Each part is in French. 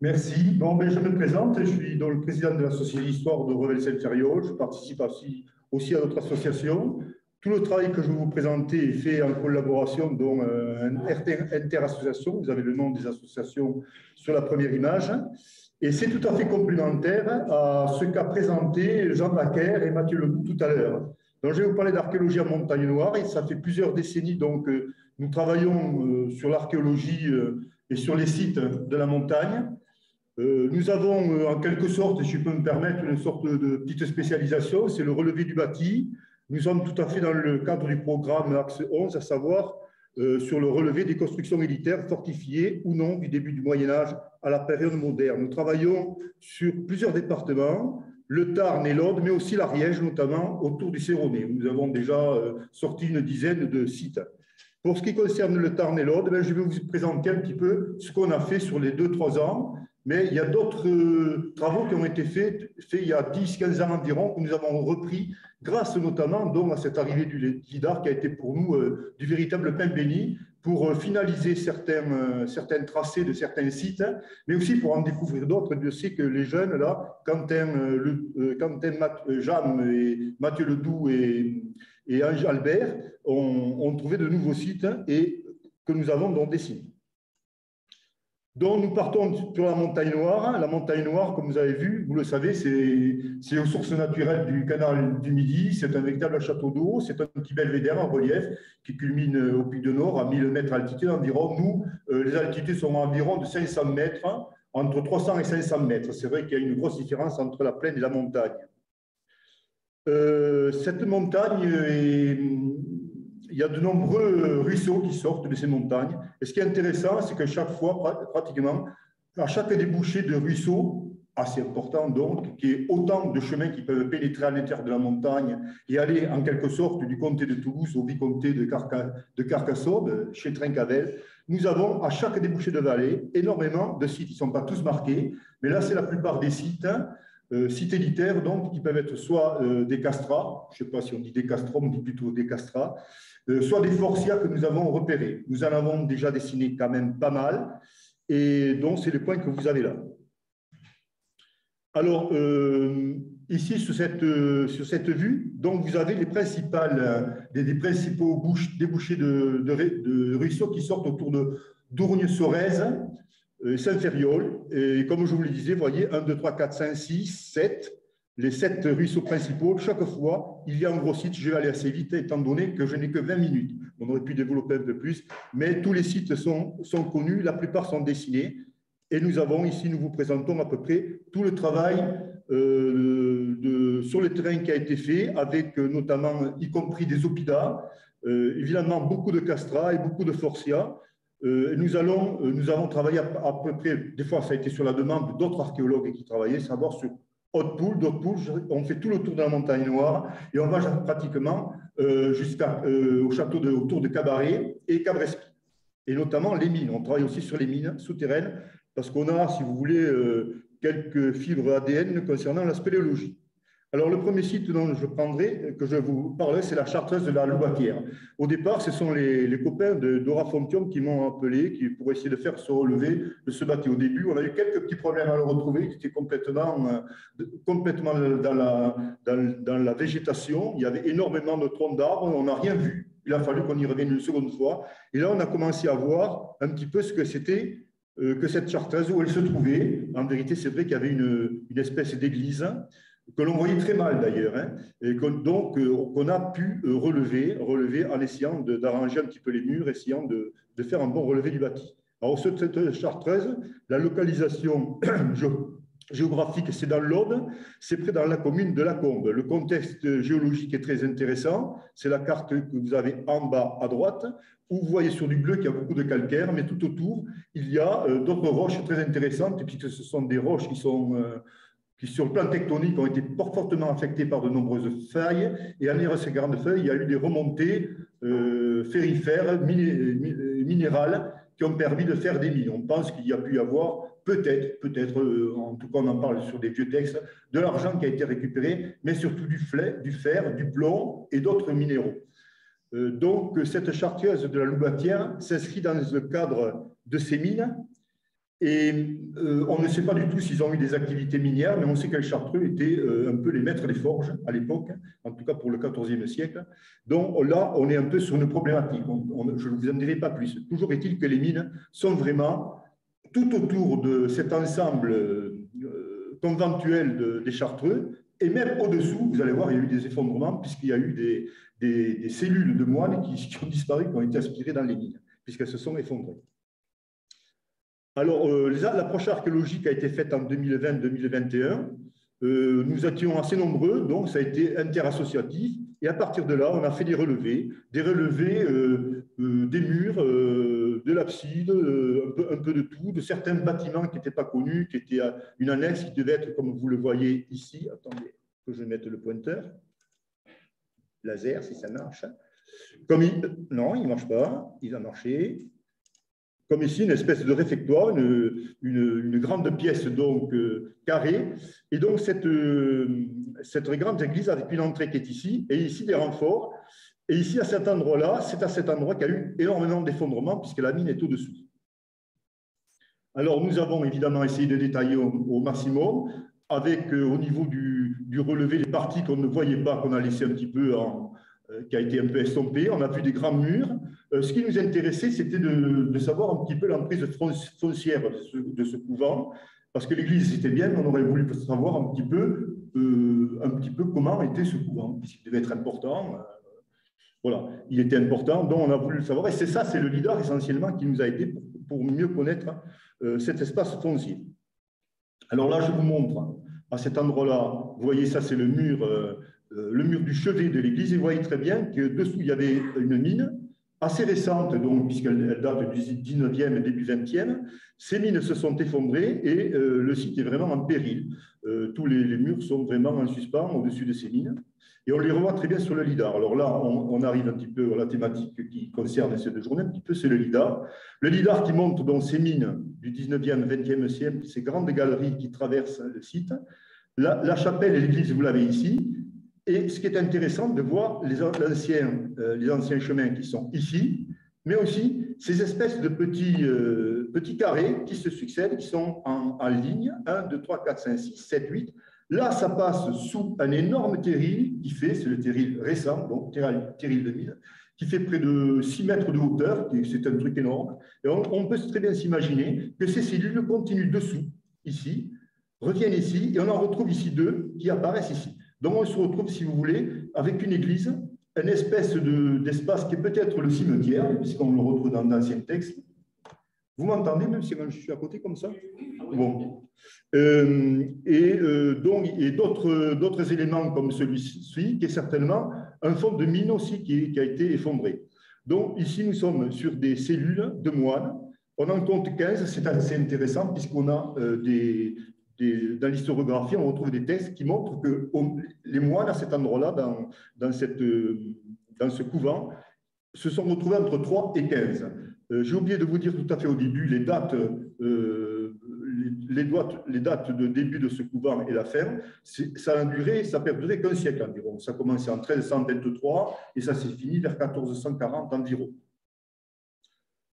Merci. Bon, ben, je me présente. Je suis donc le président de l'association d'histoire de Revel-Saint-Ferriol. Je participe aussi à notre association. Tout le travail que je vais vous présenter est fait en collaboration dont un inter-association. Vous avez le nom des associations sur la première image. Et c'est tout à fait complémentaire à ce qu'a présenté Jean Bacquer et Mathieu Ledoux tout à l'heure. Donc, je vais vous parler d'archéologie en montagne noire. Et ça fait plusieurs décennies donc, nous travaillons sur l'archéologie et sur les sites de la montagne. Nous avons en quelque sorte, si je peux me permettre, une sorte de petite spécialisation, c'est le relevé du bâti. Nous sommes tout à fait dans le cadre du programme Axe 11, à savoir sur le relevé des constructions militaires fortifiées ou non du début du Moyen-Âge à la période moderne. Nous travaillons sur plusieurs départements, le Tarn et l'Aude, mais aussi l'Ariège, notamment autour du Séronais. Nous avons déjà sorti une dizaine de sites. Pour ce qui concerne le Tarn et l'Aude, je vais vous présenter un petit peu ce qu'on a fait sur les 2-3 ans. Mais il y a d'autres travaux qui ont été faits il y a 10-15 ans environ, que nous avons repris, grâce notamment donc, à cette arrivée du LIDAR qui a été pour nous du véritable pain béni pour finaliser certains tracés de certains sites, mais aussi pour en découvrir d'autres. Je sais que les jeunes, là, Quentin Jeanne et Mathieu Ledoux et Ange Albert ont trouvé de nouveaux sites et que nous avons donc dessinés. Donc, nous partons sur la montagne Noire. La montagne Noire, comme vous avez vu, vous le savez, c'est aux sources naturelles du canal du Midi. C'est un véritable château d'eau. C'est un petit belvédère en relief qui culmine au Puy de Nord à 1000 mètres d'altitude environ. Nous, les altitudes sont environ de 500 mètres, entre 300 et 500 mètres. C'est vrai qu'il y a une grosse différence entre la plaine et la montagne. Cette montagne il y a de nombreux ruisseaux qui sortent de ces montagnes. Et ce qui est intéressant, c'est que chaque fois, pratiquement, à chaque débouché de ruisseau, assez important donc, qui est autant de chemins qui peuvent pénétrer à l'intérieur de la montagne et aller en quelque sorte du comté de Toulouse au vicomté de Carcassonne, chez Trincavel, nous avons à chaque débouché de vallée énormément de sites. Ils ne sont pas tous marqués, mais là, c'est la plupart des sites. Sites élitaires, donc, qui peuvent être soit des castrats, je ne sais pas si on dit des castrats, on dit plutôt des castrats, soit des forciats que nous avons repérés. Nous en avons déjà dessiné quand même pas mal, et donc c'est le point que vous avez là. Alors, ici, sur cette vue, donc vous avez les des principaux débouchés de ruisseaux qui sortent autour de Dourgne-Sorèze, Saint-Ferriol, et comme je vous le disais, vous voyez, 1, 2, 3, 4, 5, 6, 7, les 7 ruisseaux principaux. Chaque fois, il y a un gros site. Je vais aller assez vite, étant donné que je n'ai que 20 minutes. On aurait pu développer un peu plus, mais tous les sites sont connus, la plupart sont dessinés, et nous avons ici, nous vous présentons à peu près tout le travail sur le terrain qui a été fait, avec notamment, y compris des oppidans, évidemment beaucoup de castrats et beaucoup de forciats. Nous avons travaillé à peu près, des fois ça a été sur la demande d'autres archéologues qui travaillaient, savoir sur Haute-Poule, on fait tout le tour de la montagne Noire et on va pratiquement jusqu'au château autour de Cabaret et Cabrespi. Et notamment les mines, on travaille aussi sur les mines souterraines parce qu'on a, si vous voulez, quelques fibres ADN concernant la spéléologie. Alors, le premier site dont je prendrai, que je vous parlerai, c'est la chartreuse de la Loubatière. Au départ, ce sont les copains de Dora Fontium qui m'ont appelé pour essayer de faire se relever de ce bâti. Au début, on a eu quelques petits problèmes à le retrouver. Il était complètement dans la végétation. Il y avait énormément de troncs d'arbres. On n'a rien vu. Il a fallu qu'on y revienne une seconde fois. Et là, on a commencé à voir un petit peu ce que c'était que cette chartreuse, où elle se trouvait. En vérité, c'est vrai qu'il y avait une espèce d'église que l'on voyait très mal d'ailleurs, hein, et qu'on a pu relever en essayant d'arranger un petit peu les murs, essayant de faire un bon relevé du bâti. Alors, cette chartreuse, la localisation géographique, c'est dans l'Aude, c'est près dans la commune de Lacombe. Le contexte géologique est très intéressant. C'est la carte que vous avez en bas à droite, où vous voyez sur du bleu qu'il y a beaucoup de calcaire, mais tout autour, il y a d'autres roches très intéressantes, puisque ce sont des roches qui, sur le plan tectonique, ont été fortement affectées par de nombreuses failles. Et à l'intérieur de ces grandes feuilles, il y a eu des remontées ferrifères, minérales, qui ont permis de faire des mines. On pense qu'il y a pu y avoir peut-être, en tout cas on en parle sur des vieux textes, de l'argent qui a été récupéré, mais surtout du fer, du plomb et d'autres minéraux. Donc cette chartreuse de la Loubatière s'inscrit dans le cadre de ces mines Et on ne sait pas du tout s'ils ont eu des activités minières, mais on sait que les Chartreux étaient un peu les maîtres des forges à l'époque, en tout cas pour le XIVe siècle. Donc là, on est un peu sur une problématique. Je ne vous en dirai pas plus. Toujours est-il que les mines sont vraiment tout autour de cet ensemble conventuel des Chartreux, et même au-dessous, vous allez voir, il y a eu des effondrements, puisqu'il y a eu des cellules de moines qui ont disparu, qui ont été aspirées dans les mines, puisqu'elles se sont effondrées. Alors, l'approche archéologique a été faite en 2020-2021. Nous étions assez nombreux, donc ça a été interassociatif. Et à partir de là, on a fait des relevés des murs, de l'abside, un peu de tout, de certains bâtiments qui n'étaient pas connus, qui étaient une annexe qui devait être, comme vous le voyez ici. Attendez que je mette le pointeur. Laser, si ça marche. Non, il ne marche pas. Il a marché. Comme ici, une espèce de réfectoire, une grande pièce donc carrée. Et donc, cette grande église avec une entrée qui est ici, et ici des renforts. Et ici, à cet endroit-là, c'est à cet endroit qu'il y a eu énormément d'effondrements, puisque la mine est au-dessous. Alors, nous avons évidemment essayé de détailler au maximum, avec au niveau du relevé, les parties qu'on ne voyait pas, qu'on a laissé un petit peu qui a été un peu estompé. On a vu des grands murs. Ce qui nous intéressait, c'était de savoir un petit peu l'emprise foncière de ce couvent, parce que l'église était bien, on aurait voulu savoir un petit peu comment était ce couvent, puisqu'il devait être important. Voilà, il était important, donc on a voulu le savoir. Et c'est ça, c'est le LIDAR essentiellement qui nous a aidé pour mieux connaître cet espace foncier. Alors là, je vous montre à cet endroit-là, vous voyez ça, c'est le mur du chevet de l'église, et vous voyez très bien que dessous, il y avait une mine assez récente, donc, puisqu'elle date du 19e et début 20e. Ces mines se sont effondrées et le site est vraiment en péril. Tous les murs sont vraiment en suspens au-dessus de ces mines. Et on les revoit très bien sur le LIDAR. Alors là, on arrive un petit peu à la thématique qui concerne ces 2 journées, un petit peu, c'est le LIDAR. Le LIDAR qui montre dans ces mines du 19e, 20e siècle, ces grandes galeries qui traversent le site. La chapelle et l'église, vous l'avez ici. Et ce qui est intéressant de voir les anciens chemins qui sont ici, mais aussi ces espèces de petits carrés qui se succèdent, qui sont en ligne, 1, 2, 3, 4, 5, 6, 7, 8. Là, ça passe sous un énorme terril qui fait, c'est le terril récent, donc terril 2000, qui fait près de 6 mètres de hauteur, c'est un truc énorme. Et on peut très bien s'imaginer que ces cellules continuent dessous, ici, reviennent ici, et on en retrouve ici 2 qui apparaissent ici. Donc, on se retrouve, si vous voulez, avec une église, une espèce d'espace qui est peut-être le cimetière, puisqu'on le retrouve dans d'anciens textes. Vous m'entendez, même si je suis à côté comme ça? Bon. Et d'autres éléments comme celui-ci, qui est certainement un fond de mine aussi qui a été effondré. Donc, ici, nous sommes sur des cellules de moines. On en compte 15, c'est assez intéressant, puisqu'on a dans l'historiographie, on retrouve des textes qui montrent que les moines, à cet endroit-là, dans ce couvent, se sont retrouvés entre 3 et 15. J'ai oublié de vous dire tout à fait au début les dates de début de ce couvent et la fin. Ça a perduré qu'un siècle environ. Ça a commencé en 1323 et ça s'est fini vers 1440 environ.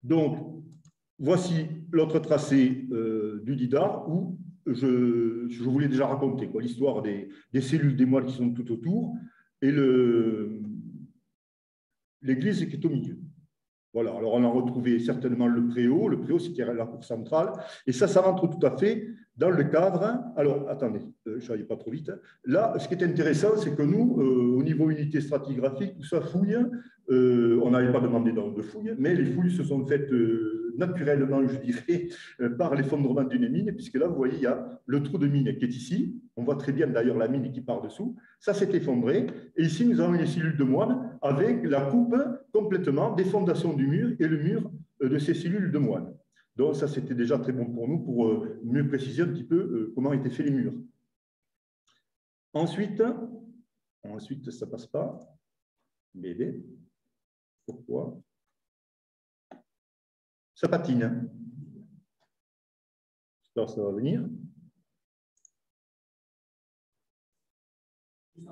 Donc, voici l'autre tracé du LIDAR où je vous l'ai déjà raconté, l'histoire des cellules des moines qui sont tout autour et l'église qui est au milieu. Voilà, alors on a retrouvé certainement le préau. Le préau, c'était la cour centrale. Et ça rentre tout à fait dans le cadre. Alors, attendez, je n'allais pas trop vite. Là, ce qui est intéressant, c'est que nous, au niveau unité stratigraphique, tout ça fouille. On n'avait pas demandé de fouilles, mais les fouilles se sont faites naturellement, je dirais, par l'effondrement d'une mine, puisque là, vous voyez, il y a le trou de mine qui est ici. On voit très bien d'ailleurs la mine qui part dessous. Ça s'est effondré. Et ici, nous avons une cellule de moine avec la coupe complètement des fondations du mur et le mur de ces cellules de moine. Donc ça, c'était déjà très bon pour nous pour mieux préciser un petit peu comment étaient faits les murs. Ensuite, ça ne passe pas. BD. Pourquoi? Ça patine. Alors, ça va venir.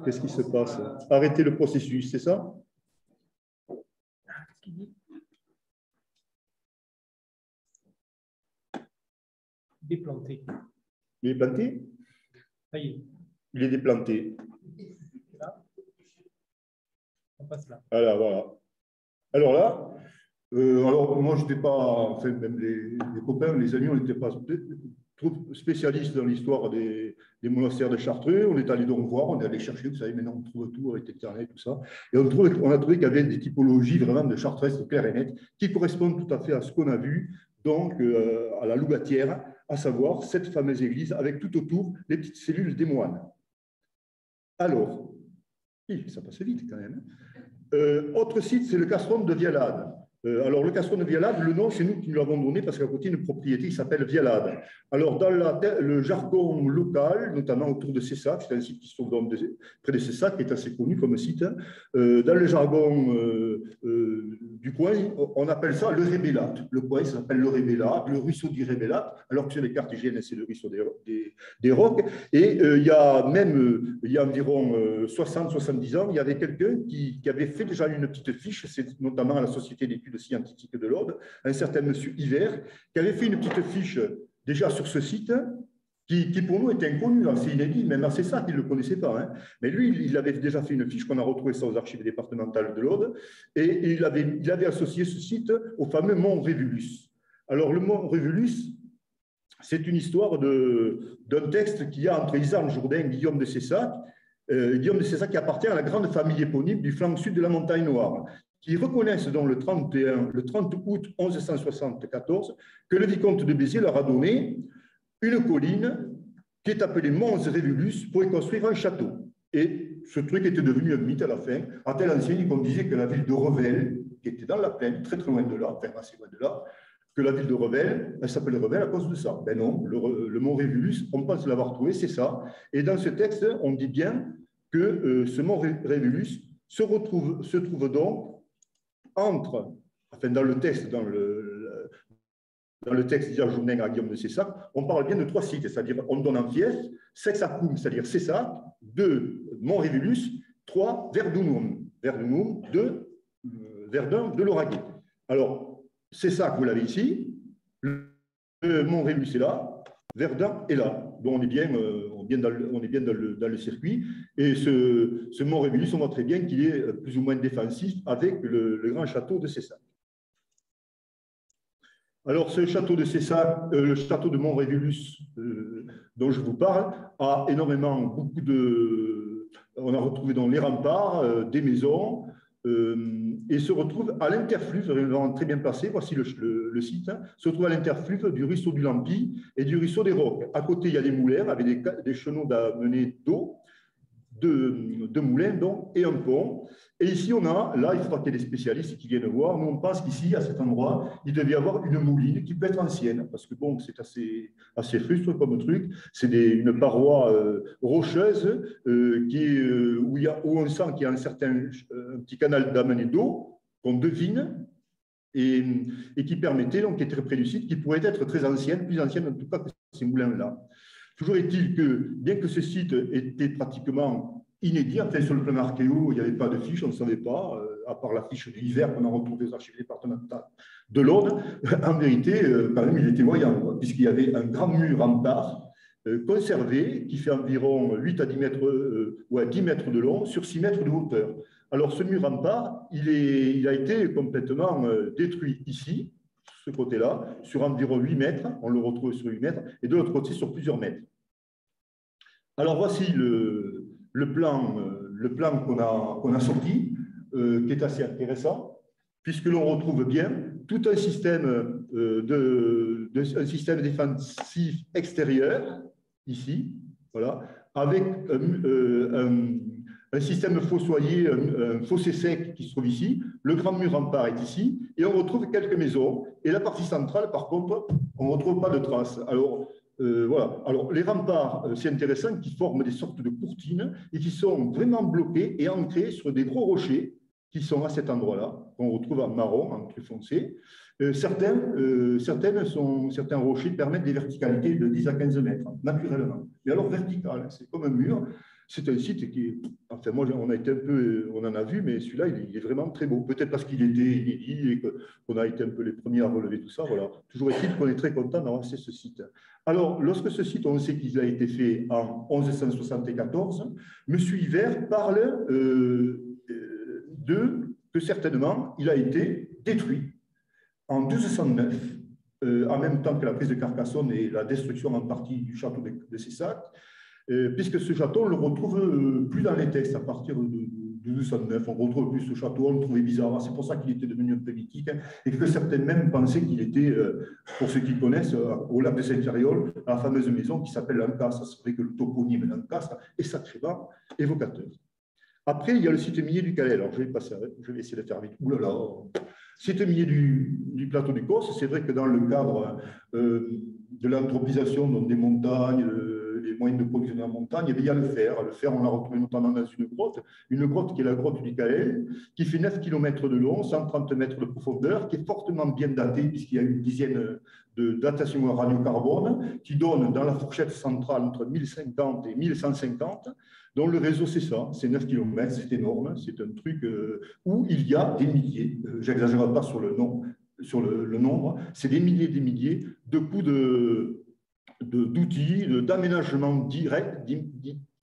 Qu'est-ce qui se passe? Arrêtez le processus, c'est ça? Déplanté. Il est planté? Ça y est. Il est déplanté. Là. On passe là. Voilà. Alors là, alors moi, je n'étais pas, enfin, même les copains, les amis, on n'était pas trop spécialistes dans l'histoire des monastères de Chartreux. On est allé donc voir, on est allé chercher, vous savez, maintenant on trouve tout avec Internet, tout ça. Et on a trouvé qu'il y avait des typologies vraiment de chartraises claires et nettes qui correspondent tout à fait à ce qu'on a vu, donc à la Loubatière, à savoir cette fameuse église avec tout autour les petites cellules des moines. Alors, ça passe vite quand même. Autre site, c'est le castrum de Vialade. Alors, le castrum de Vialade, le nom, c'est nous qui nous l'avons donné parce qu'à côté, une propriété qui s'appelle Vialade. Alors, dans le jargon local, notamment autour de Cessac, c'est un site qui se trouve près de Cessac, qui est assez connu comme site. Dans le jargon du coin, on appelle ça le Rébellat. Le coin, ça s'appelle le Rébellat, le ruisseau du Rébellat, alors que sur les cartes hygiènes, c'est le ruisseau des Rocs. Et il y a environ 60-70 ans, il y avait quelqu'un qui avait fait déjà une petite fiche, c'est notamment à la Société d'études scientifiques de l'Aude, un certain monsieur Hiver, qui avait fait une petite fiche déjà sur ce site, qui pour nous était inconnu, assez inédit, même assez ça, qu'il ne le connaissait pas. Hein. Mais lui, il avait déjà fait une fiche, qu'on a retrouvée ça aux archives départementales de l'Aude, et il avait associé ce site au fameux mont Révulus. Alors, le mont Révulus, c'est une histoire d'un texte qu'il y a entre Isarne Jourdain et Guillaume de Cessac. Guillaume de Cessac qui appartient à la grande famille éponyme du flanc sud de la Montagne Noire, qui reconnaissent donc le 30 août 1174 que le vicomte de Béziers leur a donné une colline qui est appelée Mons Révulus pour y construire un château. Et ce truc était devenu un mythe à la fin, à telle enseigne qu'on disait que la ville de Revel, qui était dans la plaine, très très loin de là, enfin assez loin de là, que la ville de Revel, elle s'appelle Revel à cause de ça. Ben non, le mont Révulus, on pense l'avoir trouvé, c'est ça. Et dans ce texte, on dit bien que ce mont Révulus se trouve donc entre, enfin dans le texte, dans le texte d'Isaac Jourdain à Guillaume de Cessac, on parle bien de 3 sites, c'est-à-dire on donne en pièces, Sexacum, c'est-à-dire Cessac, 2, Mont Révulus, 3, Verdunum, 2, Verdun de l'Auragais. Alors, Cessac, vous l'avez ici, le Mont Révulus est là, Verdun est là. Donc on est bien dans le circuit. Et ce Mont Révulus, on voit très bien qu'il est plus ou moins défensif avec le grand château de Cessac. Alors, ce château de Cessac, le château de Mont Révulus dont je vous parle, a énormément, on a retrouvé dans les remparts, des maisons, et se retrouve à l'interfluve, vraiment très bien placé, voici le site, se trouve à l'interfluve du ruisseau du Lampy et du ruisseau des Rocs. À côté, il y a des moulins avec des chenaux d'amener d'eau, de moulins donc, et un pont. Et ici, on a, là, il faudra qu'il y ait des spécialistes qui viennent voir. Nous, on pense qu'ici, à cet endroit, il devait y avoir une mouline qui peut être ancienne, parce que bon, c'est assez frustre comme truc. C'est une paroi rocheuse où on sent qu'il y a un petit canal d'amener d'eau qu'on devine et qui permettait, donc, qui était très près du site, qui pourrait être très ancienne, plus ancienne en tout cas que ces moulins-là. Toujours est-il que, bien que ce site était pratiquement inédit, enfin, sur le plan archéo, il n'y avait pas de fiche, on ne savait pas, à part la fiche de l'hiver qu'on a retrouvée aux archives départementales de l'Aude, en vérité, quand même, il était voyant, puisqu'il y avait un grand mur rempart conservé qui fait environ 8 à 10 mètres, 10 mètres de long sur 6 mètres de hauteur. Alors, ce mur rempart, il a été complètement détruit ici, ce côté-là, sur environ 8 mètres, on le retrouve sur 8 mètres, et de l'autre côté sur plusieurs mètres. Alors voici le plan qu'on a sorti, qui est assez intéressant, puisque l'on retrouve bien tout un système, un système défensif extérieur, ici, voilà, avec un système fossoyé, un fossé sec qui se trouve ici, le grand mur rempart est ici, et on retrouve quelques maisons. Et la partie centrale, par contre, on ne retrouve pas de traces. Alors, voilà. Alors, les remparts, c'est intéressant, qui forment des sortes de courtines et qui sont vraiment bloqués et ancrés sur des gros rochers qui sont à cet endroit-là, qu'on retrouve en marron, en très foncé. Certains rochers permettent des verticalités de 10 à 15 mètres, naturellement. Mais alors, vertical, c'est comme un mur. c'est un site qui est, enfin moi on a été un peu, on en a vu, mais celui-là il est vraiment très beau. Peut-être parce qu'il était inédit et qu'on a été un peu les premiers à relever tout ça. Voilà. Toujours est-il qu'on est très content d'avoir fait ce site. Alors, lorsque ce site, on sait qu'il a été fait en 1174, M. Hiver parle que certainement il a été détruit en 1209, en même temps que la prise de Carcassonne et la destruction en partie du château de Cessac, puisque ce château, on le retrouve plus dans les textes à partir de 1209. On retrouve plus ce château, on le trouvait bizarre. C'est pour ça qu'il était devenu un peu mythique, et que certains même pensaient qu'il était, pour ceux qui connaissent, au lac de Saint-Thériol, à la fameuse maison qui s'appelle l'Ancastre. C'est vrai que le toponyme l'Ancastre est sacrément évocateur. Après, il y a le site minier du Calais. Alors, je vais essayer de faire vite. Ouh là là. Site minier du plateau du Causse, c'est vrai que dans le cadre de l'anthropisation des montagnes, les moyens de production de la montagne, il y a le fer. Le fer, on l'a retrouvé notamment dans une grotte qui est la grotte du Calais, qui fait 9 km de long, 130 mètres de profondeur, qui est fortement bien datée, puisqu'il y a une dizaine de datations au radiocarbone, qui donne dans la fourchette centrale entre 1050 et 1150. Donc le réseau, c'est ça, c'est 9 km, c'est énorme, c'est un truc où il y a des milliers, j'exagère pas sur le nombre, c'est des milliers de coups d'outils, d'aménagement direct,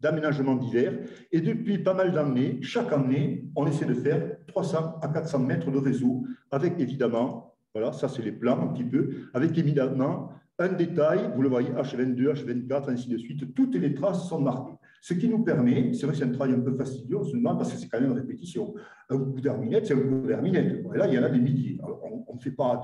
d'aménagement divers. Et depuis pas mal d'années, chaque année, on essaie de faire 300 à 400 mètres de réseau, avec évidemment, voilà, ça c'est les plans un petit peu, avec évidemment un détail, vous le voyez, H22, H24, ainsi de suite, toutes les traces sont marquées. Ce qui nous permet, c'est vrai que c'est un travail un peu fastidieux, on se demande, parce que c'est quand même une répétition. Un coup d'herminette, c'est un coup d'herminette. Et là, il y en a des milliers. Alors, on ne fait pas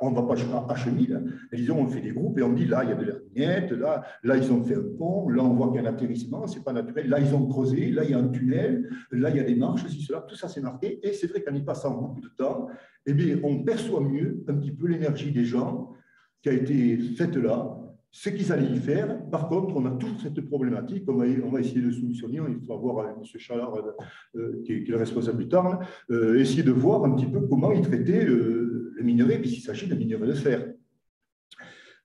on va pas jusqu'à H1000. Disons, on fait des groupes et on dit, là, il y a de l'herminette, là, ils ont fait un pont, là, on voit qu'il y a un atterrissement, c'est pas naturel. Là, ils ont creusé, là, il y a un tunnel, là, il y a des marches, ceci, cela. Tout ça, c'est marqué. Et c'est vrai qu'en y passant beaucoup de temps, eh bien, on perçoit mieux un petit peu l'énergie des gens qui a été faite là, ce qu'ils allaient y faire. Par contre, on a toujours cette problématique, on va essayer de solutionner, il faut avoir M. Chalard, qui est le responsable du Tarn, essayer de voir un petit peu comment il traitait le minerai, puisqu'il s'agit de minerai de fer.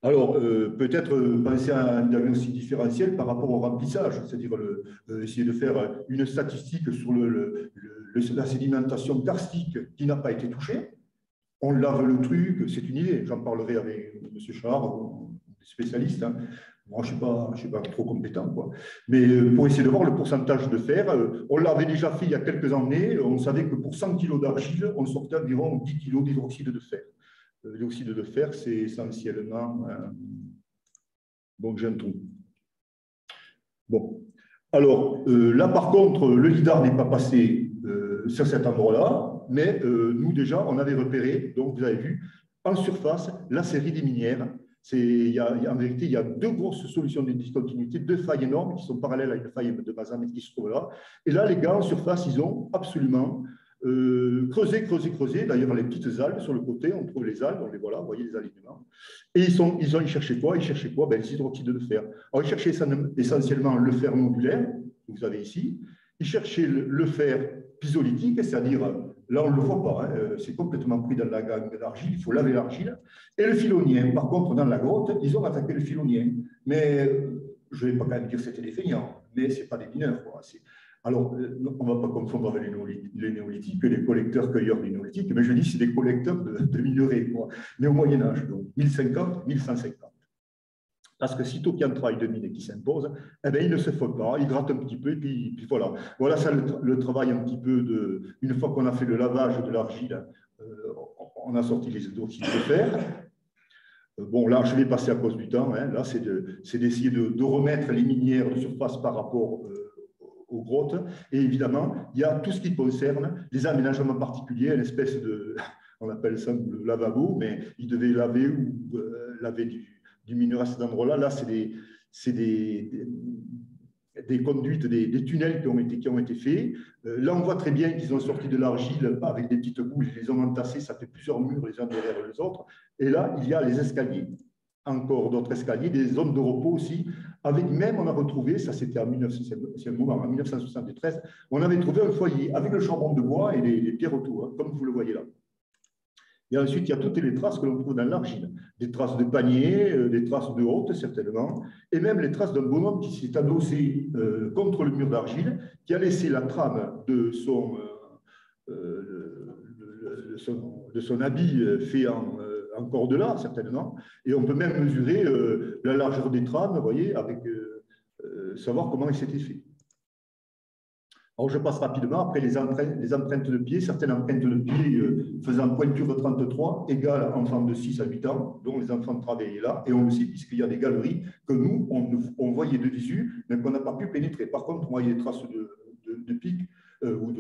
Alors, peut-être penser à un diagnostic différentiel par rapport au remplissage, c'est-à-dire essayer de faire une statistique sur la sédimentation karstique qui n'a pas été touchée. On lave le truc, c'est une idée. J'en parlerai avec M. Char, spécialiste. Hein. Moi, je ne suis pas trop compétent, quoi. Mais pour essayer de voir le pourcentage de fer, on l'avait déjà fait il y a quelques années. On savait que pour 100 kg d'argile, on sortait environ 10 kg d'hydroxyde de fer. L'oxyde de fer, c'est essentiellement... Bon, j'ai un trou. Bon. Alors, là, par contre, le LIDAR n'est pas passé sur cet endroit-là. Mais nous, déjà, on avait repéré, donc vous avez vu, en surface, la série des minières. En vérité, il y a deux grosses solutions de discontinuité, deux failles énormes qui sont parallèles à une faille de Mazamet qui se trouve là. Et là, les gars, en surface, ils ont absolument creusé. D'ailleurs, les petites algues sur le côté, on trouve les algues, on les voit là, vous voyez les alignements. Et ils cherchaient quoi? Ben, les hydroxydes de fer. Alors, ils cherchaient essentiellement le fer modulaire, que vous avez ici. Ils cherchaient le fer pisolithique, c'est-à-dire, là on ne le voit pas, hein, c'est complètement pris dans la gangue d'argile, il faut laver l'argile. Et le filonien, par contre, dans la grotte, ils ont attaqué le filonien. Mais je ne vais pas quand même dire que c'était des feignants, mais ce n'est pas des mineurs. Quoi. Alors, on ne va pas confondre avec les néolithiques, les collecteurs-cueilleurs du néolithique, mais je dis que c'est des collecteurs de minerais, quoi. Mais au Moyen-Âge, donc 1050, 1150. Parce que sitôt qu'il y a un travail de mine qui s'impose, eh bien, il ne se faut pas, il gratte un petit peu, et puis voilà. Voilà ça le travail un petit peu une fois qu'on a fait le lavage de l'argile, on a sorti les hydroxydes de fer. Bon, là, je vais passer à cause du temps. Hein. Là, c'est d'essayer de remettre les minières de surface par rapport aux grottes. Et évidemment, il y a tout ce qui concerne les aménagements particuliers, une espèce de, on appelle ça le lavabo, mais il devait laver ou laver du minerai à cet endroit-là. Là, c'est des conduites, des tunnels qui ont été faits. Là, on voit très bien qu'ils ont sorti de l'argile avec des petites boules, ils les ont entassées, ça fait plusieurs murs les uns derrière les autres. Et là, il y a les escaliers. Encore d'autres escaliers, des zones de repos aussi. Avec même, on a retrouvé, ça c'était en 1973, on avait trouvé un foyer avec le charbon de bois et les pierres autour, hein, comme vous le voyez là. Et ensuite, il y a toutes les traces que l'on trouve dans l'argile. Des traces de panier, des traces de hôtes, certainement, et même les traces d'un bonhomme qui s'est adossé contre le mur d'argile, qui a laissé la trame de son habit fait en cordelà, certainement. Et on peut même mesurer la largeur des trames, vous voyez, avec savoir comment il s'était fait. Alors, je passe rapidement. Après, les empreintes de pied, certaines empreintes de pied faisant pointure de 33 égale enfants de 6 à 8 ans, dont les enfants travaillaient là. Et on le sait, puisqu'il y a des galeries que nous, on voyait de visu, mais qu'on n'a pas pu pénétrer. Par contre, on voyait des traces de pics ou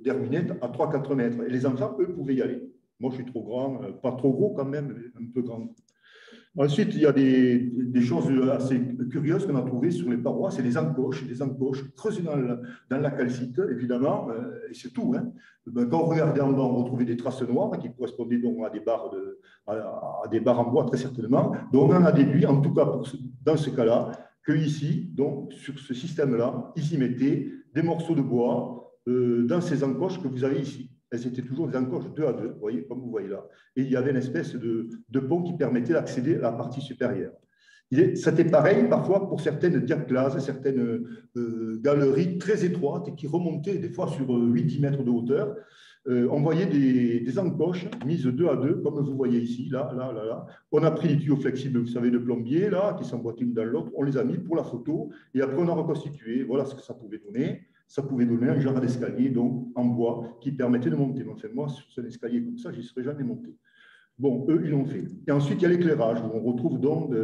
d'herminettes à 3-4 mètres. Et les enfants, eux, pouvaient y aller. Moi, je suis trop grand, pas trop gros quand même, mais un peu grand. Ensuite, il y a des choses assez curieuses qu'on a trouvées sur les parois, c'est des encoches creusées dans la calcite, évidemment, et c'est tout. Hein. Quand on regardait en bas, on retrouvait des traces noires qui correspondaient donc à des barres en bois, très certainement. Donc, on en a déduit, en tout cas dans ce cas-là, qu'ici, donc, sur ce système-là, ils y mettaient des morceaux de bois dans ces encoches que vous avez ici. Elles étaient toujours des encoches 2 à 2, vous voyez, comme vous voyez là. Et il y avait une espèce de pont qui permettait d'accéder à la partie supérieure. C'était pareil parfois pour certaines diapclases, certaines galeries très étroites et qui remontaient des fois sur 8-10 mètres de hauteur. On voyait des encoches mises 2 à 2, comme vous voyez ici, là. On a pris les tuyaux flexibles, vous savez, de plombier, là, qui s'emboîtent l'une dans l'autre, on les a mis pour la photo, et après on a reconstitué. Voilà ce que ça pouvait donner. Ça pouvait donner un genre d'escalier donc en bois qui permettait de monter. Enfin, moi, sur un escalier comme ça, je n'y serais jamais monté. Bon, eux, ils l'ont fait. Et ensuite, il y a l'éclairage, où on retrouve donc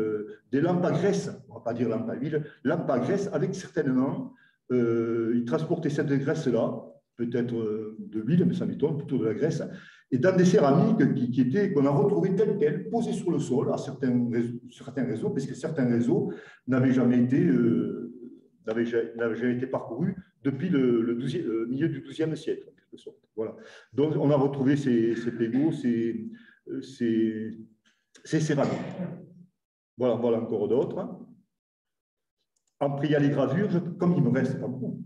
des lampes à graisse, on ne va pas dire lampes à huile, lampes à graisse avec certainement, ils transportaient cette graisse-là, peut-être de l'huile, mais ça m'étonne, plutôt de la graisse, et dans des céramiques qu'on a retrouvées telles quelles, posées sur le sol, sur certains réseaux, parce que certains réseaux n'avaient jamais été parcourus depuis le milieu du XIIe siècle, en quelque sorte. Voilà. Donc, on a retrouvé ces pégots, ces céramiques. Voilà encore d'autres. Après, il y a les gravures, comme il me reste pas beaucoup.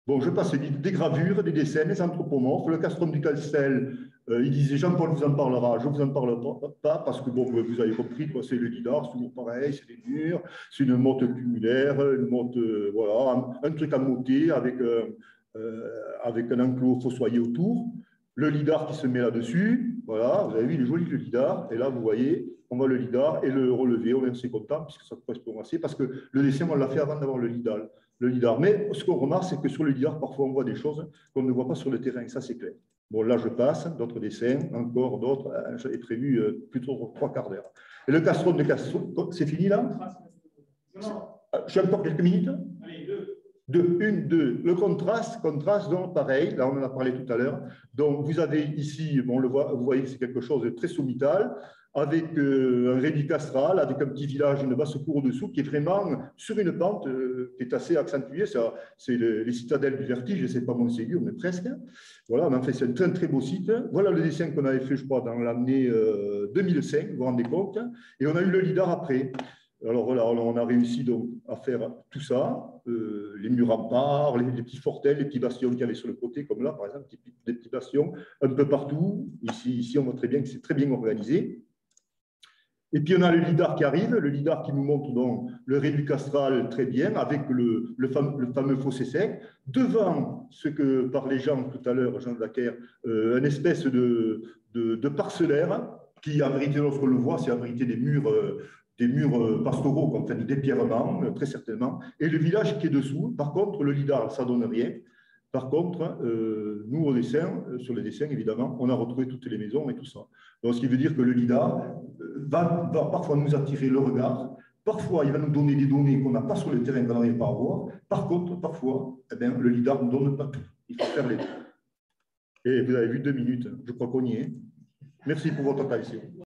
Bon, je passe des gravures, des dessins, des anthropomorphes. Le castrum du Castel, il disait Jean-Paul vous en parlera, je ne vous en parle pas, parce que bon, vous avez compris, c'est le lidar, c'est toujours pareil, c'est des murs, c'est une motte cumulaire, une motte, voilà, un truc à motter avec un enclos fossoyé autour. Le lidar qui se met là-dessus, voilà, vous avez vu, il est joli le lidar, et là, vous voyez, on voit le lidar et le relevé, on est assez content, puisque ça correspond assez, parce que le dessin, on l'a fait avant d'avoir le lidar. Mais ce qu'on remarque, c'est que sur le lidar, parfois, on voit des choses qu'on ne voit pas sur le terrain, ça, c'est clair. Bon, là, je passe, d'autres dessins, encore d'autres, j'avais prévu plutôt 3/4 d'heure. Et le castron de Castron, c'est fini, là? J'ai encore quelques minutes? Allez, 2. Le contraste, donc pareil, là on en a parlé tout à l'heure. Donc vous avez ici, bon, vous voyez que c'est quelque chose de très sommital, avec un réduit castral, avec un petit village, une basse-cour au-dessous, qui est vraiment sur une pente qui est assez accentuée. C'est les citadelles du vertige, c'est pas Montségur, mais presque. Voilà, mais en fait, c'est un très, très beau site. Voilà le dessin qu'on avait fait, je crois, dans l'année 2005, vous vous rendez compte. Et on a eu le lidar après. Alors voilà, on a réussi donc à faire tout ça, les murs remparts, les petits fortels, les petits bastions qu'il y avait sur le côté, comme là par exemple, des petits bastions un peu partout. Ici on voit très bien que c'est très bien organisé. Et puis on a le lidar qui arrive, le lidar qui nous montre donc le réduit castral très bien, avec le fameux fossé sec. Devant ce que parlait Jean tout à l'heure, Jean Dacker, une espèce de parcellaire qui, en vérité, lorsqu'on le voit, c'est en vérité des murs pastoraux, comme fait de dépierrement, très certainement, et le village qui est dessous. Par contre, le lidar, ça ne donne rien. Par contre, nous, au dessin, sur les dessins, évidemment, on a retrouvé toutes les maisons et tout ça. Donc, ce qui veut dire que le lidar va parfois nous attirer le regard. Parfois, il va nous donner des données qu'on n'a pas sur le terrain, qu'on n'arrive pas à voir. Par contre, parfois, eh bien, le lidar ne donne pas tout. Il faut faire les deux. Et vous avez vu 2 minutes. Je crois qu'on y est. Merci pour votre attention.